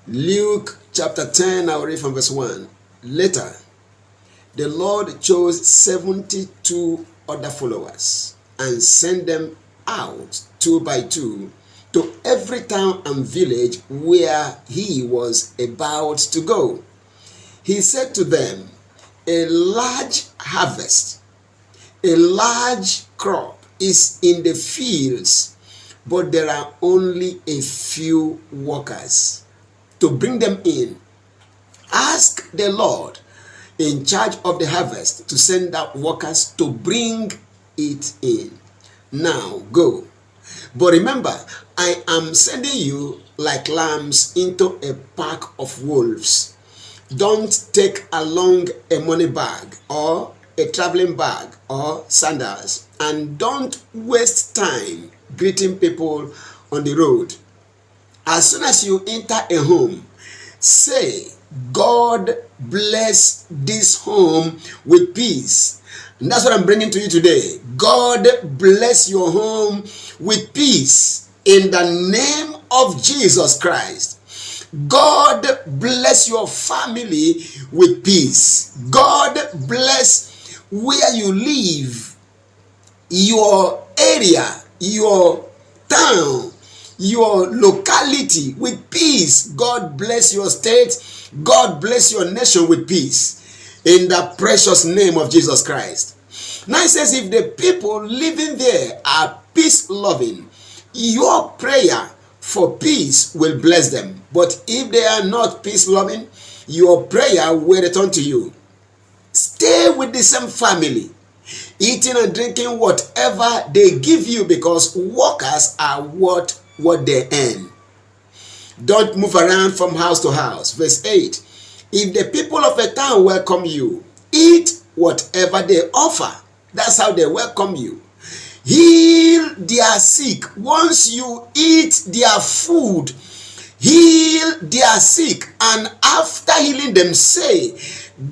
Luke chapter 10, I'll read from verse 1. Later, the Lord chose 72 other followers and sent them out 2 by 2 to every town and village where he was about to go. He said to them, a large harvest, a large crop is in the fields, but there are only a few workers to bring them in. Ask the Lord in charge of the harvest to send out workers to bring it in. Now go. But remember, I am sending you like lambs into a pack of wolves. Don't take along a money bag or a traveling bag or sandals, and don't waste time greeting people on the road. As soon as you enter a home, say, God bless this home with peace. And that's what I'm bringing to you today. God bless your home with peace in the name of Jesus Christ. God bless your family with peace. God bless where you live, your area, your town, your locality with peace. God bless your state. God bless your nation with peace in the precious name of Jesus Christ. Now it says, if the people living there are peace loving, your prayer for peace will bless them. But if they are not peace loving, your prayer will return to you. Stay with the same family, eating and drinking whatever they give you, because workers are what they earn. Don't move around from house to house. Verse 8. If the people of a town welcome you, eat whatever they offer. That's how they welcome you. Heal their sick. Once you eat their food, heal their sick. And after healing them, say,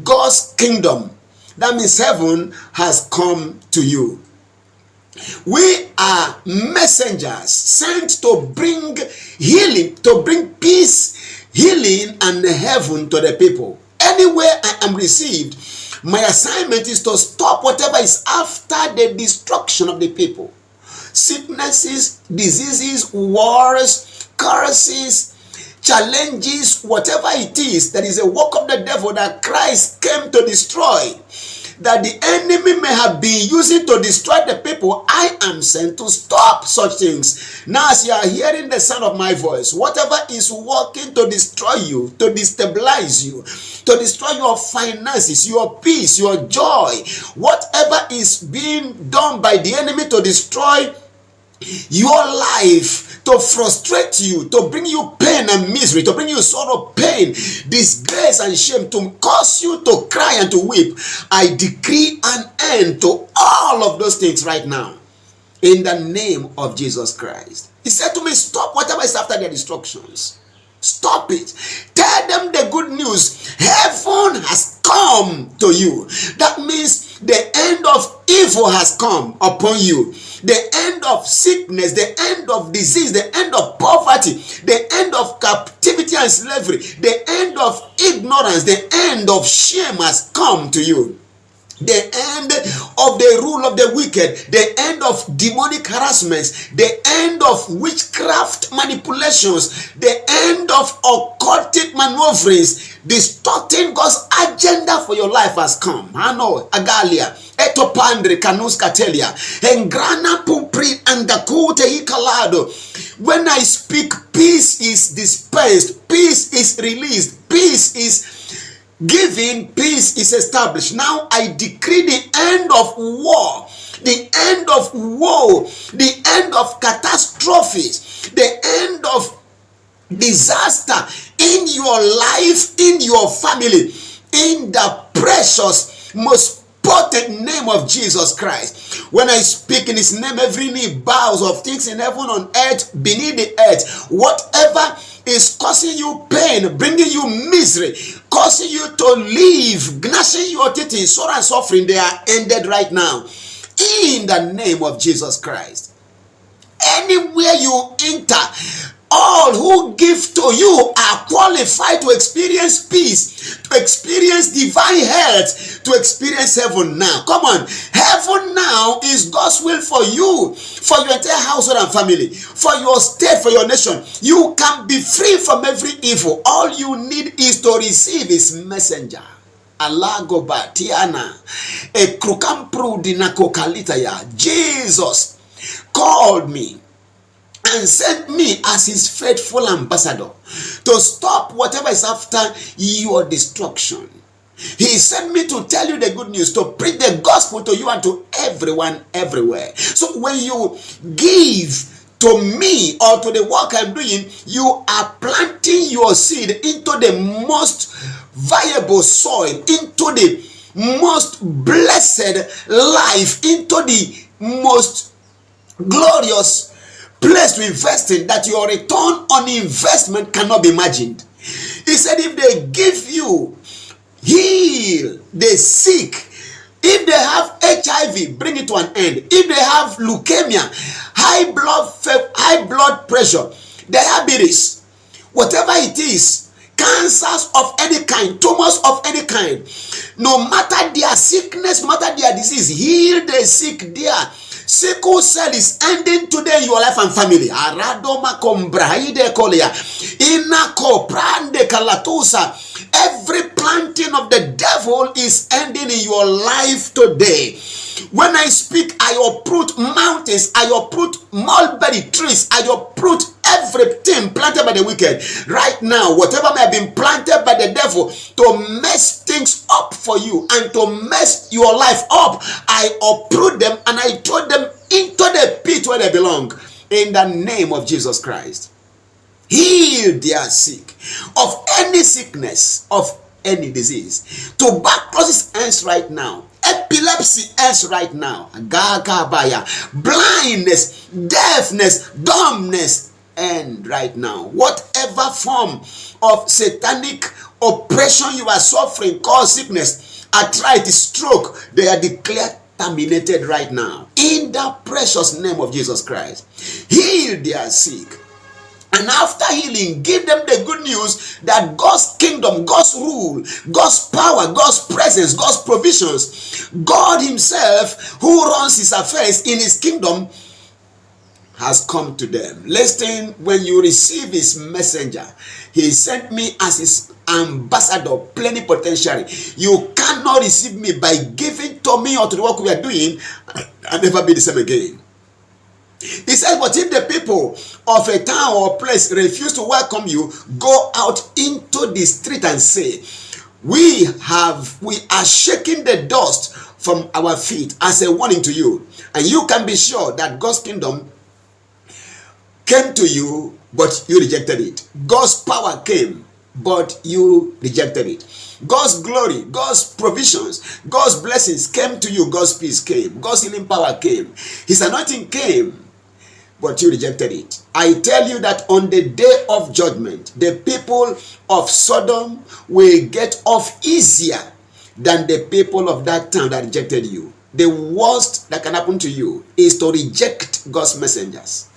God's kingdom, that means heaven, has come to you. We are messengers sent to bring healing, to bring peace, healing, and heaven to the people. Anywhere I am received, my assignment is to stop whatever is after the destruction of the people. Sicknesses, diseases, wars, curses, challenges, whatever it is, that is a work of the devil that Christ came to destroy, that the enemy may have been using to destroy the people. I am sent to stop such things. Now, as you are hearing the sound of my voice, whatever is working to destroy you, to destabilize you, to destroy your finances, your peace, your joy, whatever is being done by the enemy to destroy your life, to frustrate you, to bring you pain and misery, to bring you sorrow, pain, disgrace and shame, to cause you to cry and to weep, I decree an end to all of those things right now in the name of Jesus Christ. He said to me, stop whatever is after their destructions. Stop it. Tell them the good news. Heaven has come to you. That means the end of evil has come upon you. The end of sickness, the end of disease, the end of poverty, the end of captivity and slavery, the end of ignorance, the end of shame has come to you. The end of the rule of the wicked, the end of demonic harassments, the end of witchcraft manipulations, the end of occultic maneuverings, distorting God's agenda for your life has come. Hano, Agalia, Etopandre, Kanus Katelia, Engrana Pumpri, and Dakute Hikalado. When I speak, peace is dispensed, peace is released, peace is giving, peace is established. Now I decree the end of war, the end of woe, the end of catastrophes, the end of disaster in your life, in your family, in the precious, most potent name of Jesus Christ. When I speak in his name, every knee bows, of things in heaven, on earth, beneath the earth. Whatever is causing you pain, bringing you misery, causing you to live, gnashing your teeth in sorrow and suffering, they are ended right now in the name of Jesus Christ. Anywhere you enter, all who give to you are qualified to experience peace, to experience divine health, to experience heaven now. Come on. Heaven now is God's will for you, for your entire household and family, for your state, for your nation. You can be free from every evil. All you need is to receive his messenger. Alagoba Tiana e Krukampru Dinakokalitaya. Jesus called me and sent me as his faithful ambassador to stop whatever is after your destruction. He sent me to tell you the good news, to preach the gospel to you and to everyone everywhere. So when you give to me or to the work I'm doing, you are planting your seed into the most viable soil, into the most blessed life, into the most glorious place to invest in, that your return on investment cannot be imagined. He said, if they give you, heal the sick. If they have HIV, bring it to an end. If they have leukemia, high blood pressure, diabetes, whatever it is, cancers of any kind, tumors of any kind, no matter their sickness, no matter their disease, heal the sick there. Sickle cell is ending today in your life and family. Aradoma kombraide kolea. Inako prande kalatusa. Every planting of the devil is ending in your life today. When I speak, I uproot mountains, I uproot mulberry trees, I uproot everything planted by the wicked. Right now, whatever may have been planted by the devil to mess things up for you and to mess your life up, I uproot them and I throw them into the pit where they belong. In the name of Jesus Christ. Heal their sick of any sickness, of any disease. Tuberculosis ends right now. Epilepsy ends right now. Gagabaya. Blindness, deafness, dumbness end right now. Whatever form of satanic oppression you are suffering, cause sickness, arthritis, stroke, they are declared terminated right now. In the precious name of Jesus Christ. Heal their sick. And after healing, give them the good news that God's kingdom, God's rule, God's power, God's presence, God's provisions, God himself who runs his affairs in his kingdom has come to them. Listen, when you receive his messenger, he sent me as his ambassador, plenipotentiary. You cannot receive me by giving to me or to the work we are doing and never be the same again. He said, but if the people of a town or place refuse to welcome you, go out into the street and say, we are shaking the dust from our feet as a warning to you. And you can be sure that God's kingdom came to you, but you rejected it. God's power came, but you rejected it. God's glory, God's provisions, God's blessings came to you. God's peace came. God's healing power came. His anointing came, but you rejected it. I tell you that on the day of judgment, the people of Sodom will get off easier than the people of that town that rejected you. The worst that can happen to you is to reject God's messengers.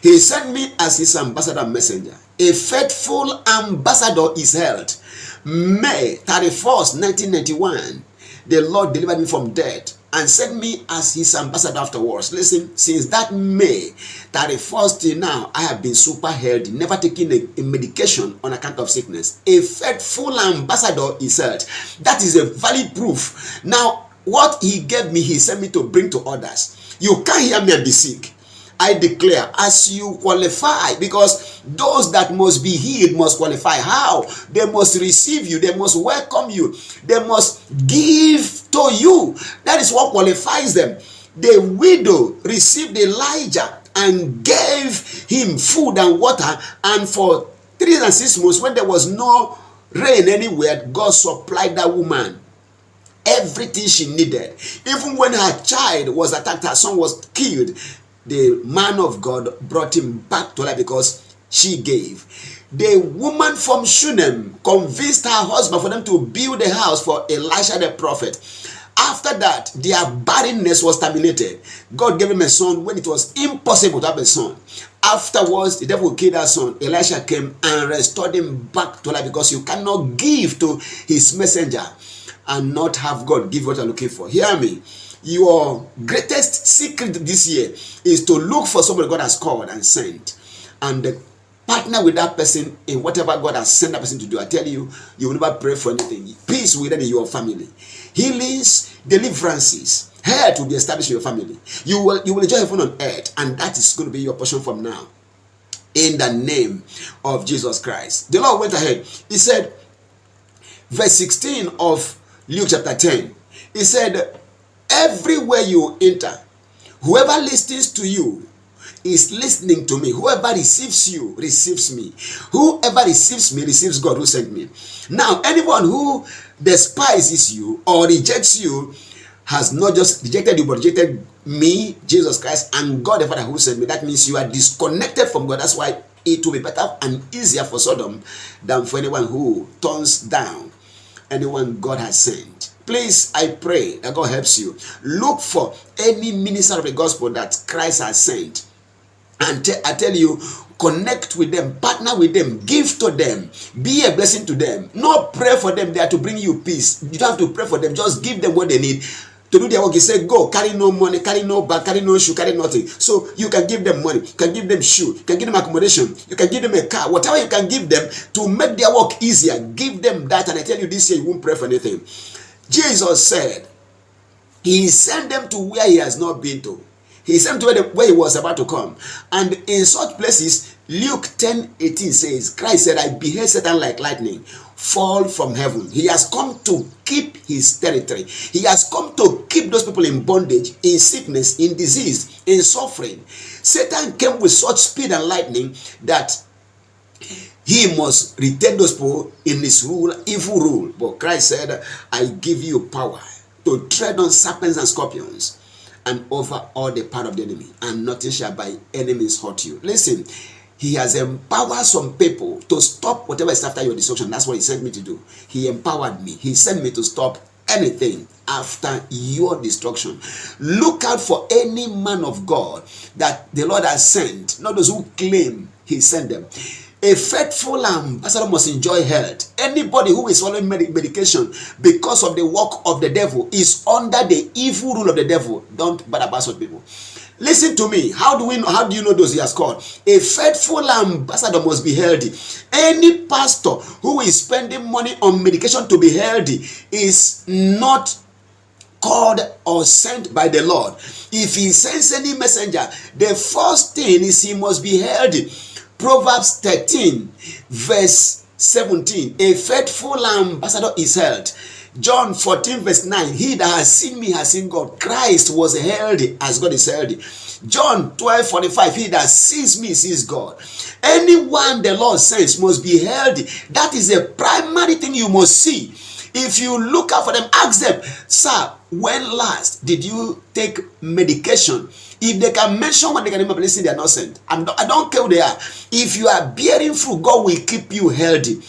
He sent me as his ambassador messenger. A faithful ambassador is held. May 31st, 1991, the Lord delivered me from death and sent me as his ambassador afterwards. Listen, since that May 31st till now, I have been super healthy, never taking a medication on account of sickness. A faithful ambassador is held. That is a valid proof. Now, what he gave me, he sent me to bring to others. You can't hear me and be sick. I declare, as you qualify, because those that must be healed must qualify. How? They must receive you. They must welcome you. They must give to you. That is what qualifies them. The widow received Elijah and gave him food and water. And for 3 and 6 months, when there was no rain anywhere, God supplied that woman everything she needed. Even when her child was attacked, her son was killed, the man of God brought him back to life because she gave. The woman from Shunem convinced her husband for them to build a house for Elisha the prophet. After that, their barrenness was terminated. God gave him a son when it was impossible to have a son. Afterwards, the devil killed that son. Elisha came and restored him back to life, because you cannot give to his messenger and not have God give what you're looking for. Hear me. Your greatest secret this year is to look for somebody God has called and sent, and partner with that person in whatever God has sent that person to do. I tell you, you will never pray for anything. Peace within your family, healings, deliverances, health will be established in your family. You will enjoy heaven on earth, and that is going to be your portion from now, in the name of Jesus Christ. The Lord went ahead. He said, verse 16 of Luke chapter 10, he said, everywhere you enter, whoever listens to you is listening to me. Whoever receives you receives me. Whoever receives me receives God who sent me. Now, anyone who despises you or rejects you has not just rejected you, but rejected me, Jesus Christ, and God the Father who sent me. That means you are disconnected from God. That's why it will be better and easier for Sodom than for anyone who turns down anyone God has sent. Please, I pray that God helps you. Look for any minister of the gospel that Christ has sent, and I tell you, connect with them, partner with them, give to them, be a blessing to them. Not pray for them. They are to bring you peace. You don't have to pray for them. Just give them what they need to do their work. He said, go, carry no money, carry no bag, carry no shoe, carry nothing. So you can give them money, you can give them shoe, you can give them accommodation, you can give them a car, whatever you can give them to make their work easier. Give them that, and I tell you, this year you won't pray for anything. Jesus said he sent them to where he has not been to. He sent them to where he was about to come. And in such places, Luke 10:18 says, Christ said, I beheld Satan like lightning fall from heaven. He has come to keep his territory. He has come to keep those people in bondage, in sickness, in disease, in suffering. Satan came with such speed and lightning that he must retain those people in his rule, evil rule. But Christ said, I give you power to tread on serpents and scorpions and over all the power of the enemy, and nothing shall by enemies hurt you. Listen, he has empowered some people to stop whatever is after your destruction. That's what he sent me to do. He empowered me. He sent me to stop anything after your destruction. Look out for any man of God that the Lord has sent, not those who claim he sent them. A faithful ambassador must enjoy health. Anybody who is following medication because of the work of the devil is under the evil rule of the devil. Don't bother about such people. Listen to me. How do you know those he has called? A faithful ambassador must be healthy. Any pastor who is spending money on medication to be healthy is not called or sent by the Lord. If he sends any messenger, the first thing is he must be healthy. Proverbs 13 verse 17, a faithful ambassador is held. John 14 verse 9, he that has seen me has seen God. Christ was healthy as God is healthy. John 12:45, he that sees me sees God. Anyone the Lord sends must be healthy. That is a primary thing you must see. If you look out for them, ask them, sir, when last did you take medication? If they can mention what they can remember, listen, they are not sent. I don't care who they are. If you are bearing fruit, God will keep you healthy.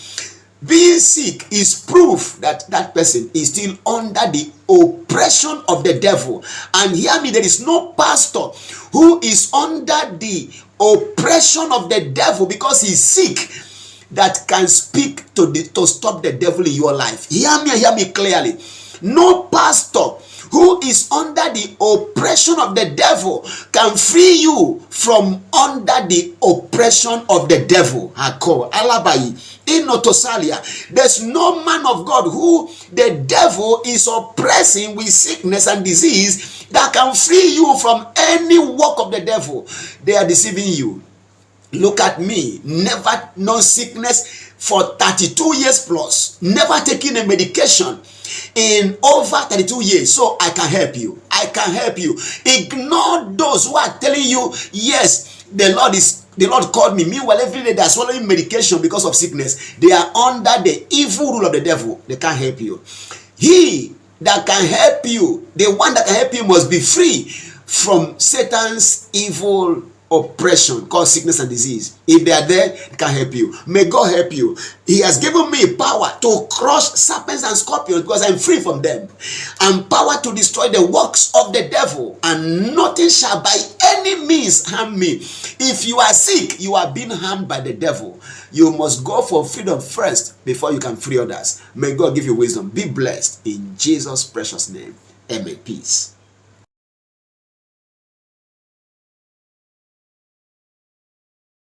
Being sick is proof that that person is still under the oppression of the devil. And hear me, there is no pastor who is under the oppression of the devil because he's sick that can speak to stop the devil in your life. Hear me clearly. No pastor who is under the oppression of the devil can free you from under the oppression of the devil. There's no man of God who the devil is oppressing with sickness and disease that can free you from any work of the devil. They are deceiving you. Look at me, never known sickness for 32 years plus, never taking a medication in over 32 years. So I can help you. I can help you. Ignore those who are telling you, yes, the Lord called me. Meanwhile, every day they are swallowing medication because of sickness. They are under the evil rule of the devil. They can't help you. He that can help you, the one that can help you, must be free from Satan's evil oppression called sickness and disease. If they are there, they can help you. May God help you. He has given me power to crush serpents and scorpions because I'm free from them, and power to destroy the works of the devil, and nothing shall by any means harm me. If you are sick, you are being harmed by the devil. You must go for freedom first before you can free others. May God give you wisdom. Be blessed in Jesus' precious name. Amen. Peace.